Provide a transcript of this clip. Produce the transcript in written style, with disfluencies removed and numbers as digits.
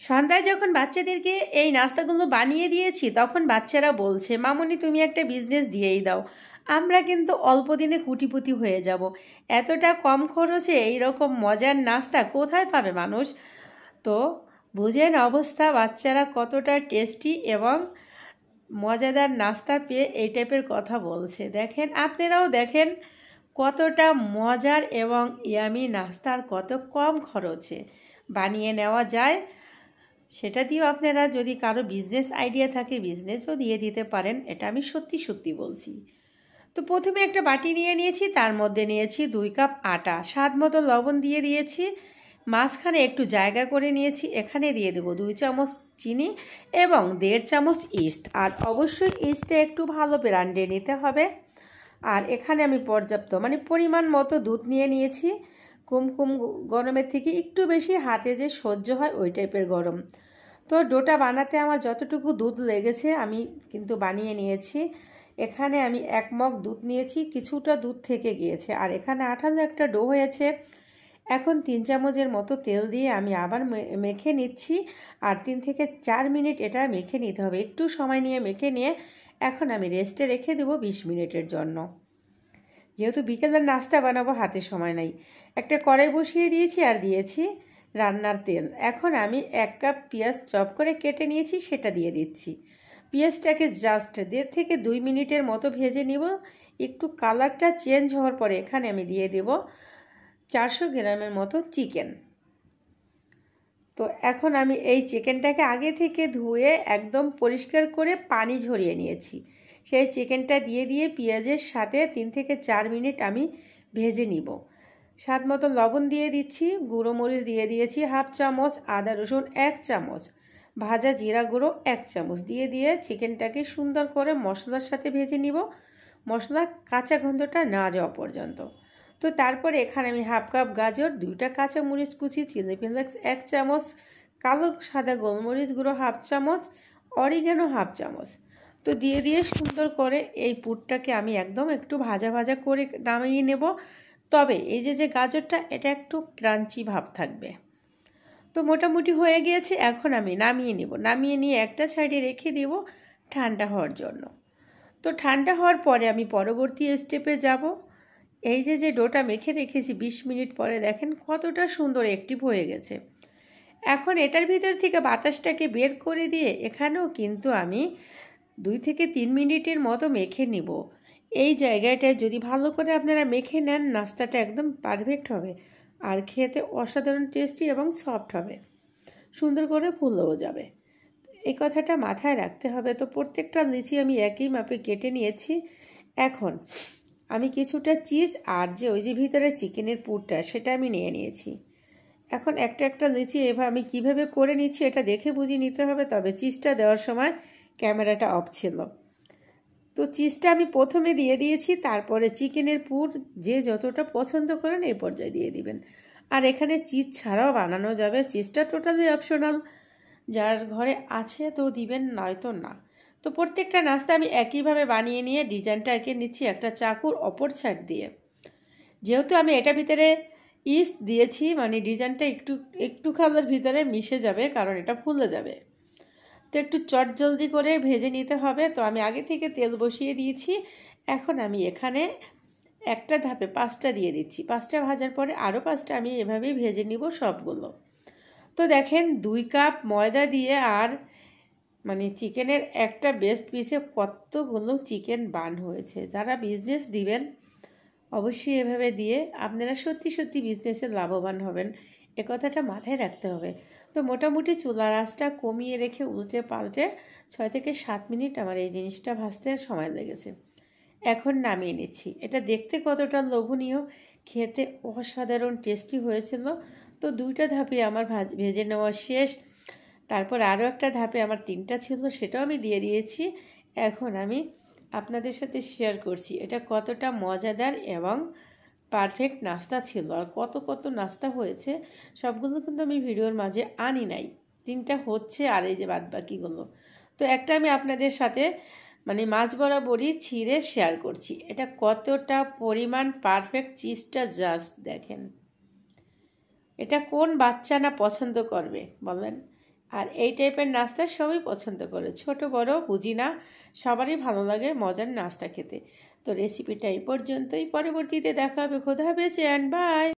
সন্ধ্যায় যখন বাচ্চাদেরকে এই নাস্তাগুলো বানিয়ে দিয়েছি তখন বাচ্চারা বলছে, মামুনি তুমি একটা বিজনেস দিয়েই দাও, আমরা কিন্তু অল্প দিনে কুটিপুতি হয়ে যাব। এতটা কম খরচে এইরকম মজার নাস্তা কোথায় পাবে মানুষ? তো বুঝেন অবস্থা, বাচ্চারা কতটা টেস্টি এবং মজাদার নাস্তা পেয়ে এই টাইপের কথা বলছে। দেখেন, আপনারাও দেখেন কতটা মজার এবং ইয়ামি নাস্তার কত কম খরচে বানিয়ে নেওয়া যায়। সেটা দিয়েও আপনারা যদি কারো বিজনেস আইডিয়া থাকে বিজনেসও দিয়ে দিতে পারেন, এটা আমি সত্যি সত্যি বলছি। তো প্রথমে একটা বাটি নিয়ে নিয়েছি, তার মধ্যে নিয়েছি 2 কাপ আটা, স্বাদ মতো লবণ দিয়ে দিয়েছি, মাঝখানে একটু জায়গা করে নিয়েছি, এখানে দিয়ে দেবো 2 চামচ চিনি এবং 1.5 চামচ ইস্ট। আর অবশ্যই ইস্টটা একটু ভালো ব্র্যান্ডে নিতে হবে। আর এখানে আমি পর্যাপ্ত পরিমাণ মতো দুধ নিয়ে নিয়েছি, কুমকুম গরমের থেকে একটু বেশি, হাতে যে সহ্য হয় ওই টাইপের গরম। তো ডোটা বানাতে আমার যতটুকু দুধ লেগেছে আমি কিন্তু বানিয়ে নিয়েছি। এখানে আমি 1 মগ দুধ নিয়েছি, কিছুটা দুধ থেকে গিয়েছে। আর এখানে আঠালো একটা ডো হয়েছে। এখন 3 চামচের মতো তেল দিয়ে আমি আবার মেখে নিচ্ছি। আর 3 থেকে 4 মিনিট এটা মেখে নিতে হবে, একটু সময় নিয়ে মেখে নিয়ে এখন আমি রেস্টে রেখে দেবো 20 মিনিটের জন্য। যেহেতু বিকেলের নাস্তা বানাবো, হাতে সময় নাই। একটা কড়াই বসিয়ে দিয়েছি আর দিয়েছি রান্নার তেল। এখন আমি 1 কাপ পেঁয়াজ চপ করে কেটে নিয়েছি, সেটা দিয়ে দিচ্ছি। পেঁয়াজটাকে জাস্ট 1.5 থেকে 2 মিনিটের মতো ভেজে নিব। একটু কালারটা চেঞ্জ হওয়ার পরে এখানে আমি দিয়ে দেব 400 গ্রামের মতো চিকেন। তো এখন আমি এই চিকেনটাকে আগে থেকে ধুয়ে একদম পরিষ্কার করে পানি ঝরিয়ে নিয়েছি। সেই চিকেনটা দিয়ে পেঁয়াজের সাথে 3 থেকে 4 মিনিট আমি ভেজে নিব। স্বাদ মতো লবণ দিয়ে দিচ্ছি, গুঁড়ো মরিচ দিয়ে দিয়েছি 1/2 চামচ, আদা রসুন 1 চামচ, ভাজা জিরা গুঁড়ো 1 চামচ দিয়ে চিকেনটাকে সুন্দর করে মশলার সাথে ভেজে নিব, মশলার কাঁচা গন্ধটা না যাওয়া পর্যন্ত। তো তারপরে এখানে আমি 1/2 কাপ গাজর, 2টা কাঁচামরিচ কুচি, চিলি ফ্লেক্স 1 চামচ, কালো সাদা গোলমরিচ গুঁড়ো 1/2 চামচ, অরিগানো 1/2 চামচ। তো দিয়ে সুন্দর করে এই পুরটাকে আমি একদম একটু ভাজা ভাজা করে নামিয়ে নেব। তবে এই যে গাজরটা, এটা একটু ক্রাঞ্চি ভাব থাকবে। তো মোটামুটি হয়ে গিয়েছে, এখন আমি নামিয়ে নেব। নামিয়ে নিয়ে একটা সাইডে রেখে দেব ঠান্ডা হওয়ার জন্য। তো ঠান্ডা হওয়ার পরে আমি পরবর্তী স্টেপে যাব। এই যে ডোটা মেখে রেখেছি 20 মিনিট পরে দেখেন কতটা সুন্দর অ্যাক্টিভ হয়ে গেছে। এখন এটার ভিতর থেকে বাতাসটাকে বের করে দিয়ে এখানেও কিন্তু আমি 2 থেকে 3 মিনিটের মতো মেখে নিব। এই জায়গাটায় যদি ভালো করে আপনারা মেখে নেন, নাস্তাটা একদম পারফেক্ট হবে আর খেতে অসাধারণ টেস্টি এবং সফট হবে, সুন্দর করে ফুলেও যাবে। এই কথাটা মাথায় রাখতে হবে। তো প্রত্যেকটা লিচি আমি একই মাপে কেটে নিয়েছি। এখন আমি কিছুটা চিজ আর ওই যে ভিতরে চিকেনের পুরটা, সেটা আমি নিয়ে নিয়েছি। এখন একটা লিচি এভাবে আমি কিভাবে করে নিচ্ছি এটা দেখে বুঝে নিতে হবে। তবে চিজটা দেওয়ার সময় ক্যামেরাটা অফ ছিল। তো চিজটা আমি প্রথমে দিয়ে দিয়েছি, তারপরে চিকেনের পুর যে যতটা পছন্দ করেন এই পর্যায়ে দিয়ে দিবেন। আর এখানে চিজ ছাড়াও বানানো যাবে, চিজটা টোটালি অপশনাল, যার ঘরে আছে তো দিবেন, নয়তো না। তো প্রত্যেকটা নাস্তা আমি একইভাবে বানিয়ে নিয়ে ডিজাইনটা এঁকে নিচ্ছি একটা চাকুর অপর সাইড দিয়ে। যেহেতু আমি এটা ভিতরে ইস্ট দিয়েছি, ডিজাইনটা একটু খাবার ভিতরে মিশে যাবে, কারণ এটা ফুলে যাবে। তো একটু চটজলদি করে ভেজে নিতে হবে। তো আমি আগে থেকে তেল বসিয়ে দিয়েছি। এখন আমি এখানে একটা ধাপে 5টা দিয়ে দিচ্ছি। 5টা ভাজার পরে আরও 5টা আমি এভাবেই ভেজে নিব সবগুলো। তো দেখেন 2 কাপ ময়দা দিয়ে আর চিকেনের একটা বেস্ট পিসে কতগুলো চিকেন বার্ন হয়েছে। যারা বিজনেস দিবেন অবশ্যই এভাবে দিয়ে আপনারা সত্যি সত্যি বিজনেসে লাভবান হবেন, এ কথাটা মাথায় রাখতে হবে। তো মোটামুটি চুলার আঁচটা কমিয়ে রেখে উল্টে পাল্টে 6 থেকে 7 মিনিট আমার এই জিনিসটা ভাজতে সময় লেগেছে। এখন নামিয়ে নিচ্ছি। এটা দেখতে কতটা লোভনীয়, খেতে অসাধারণ টেস্টি হয়েছিল। তো 2টা ধাপে আমার ভেজে নেওয়া শেষ। তারপর আরও একটা ধাপে আমার 3টা ছিল, সেটাও আমি দিয়ে দিয়েছি। এখন আমি আপনাদের সাথে শেয়ার করছি এটা কতটা মজাদার এবং পারফেক্ট নাস্তা ছিল। আর কত নাস্তা হয়েছে সবগুলো কিন্তু আমি ভিডিওর মাঝে আনি নাই, 3টা হচ্ছে আর এই যে বাদবাকিগুলো। তো একটা আমি আপনাদের সাথে মাছ বরাবরই ছিঁড়ে শেয়ার করছি, এটা কতটা পরিমাণ পারফেক্ট। চিজটা জাস্ট দেখেন, এটা কোন বাচ্চা না পছন্দ করবে বলেন? আর এই টাইপের নাস্তা সবাই পছন্দ করে, ছোট বড় বুঝি না, সবারই ভালো লাগে মজার নাস্তা খেতে। তো রেসিপিটা এই পর্যন্তই, পরবর্তীতে দেখা হবে। খোদা হাফেজ এন্ড বাই।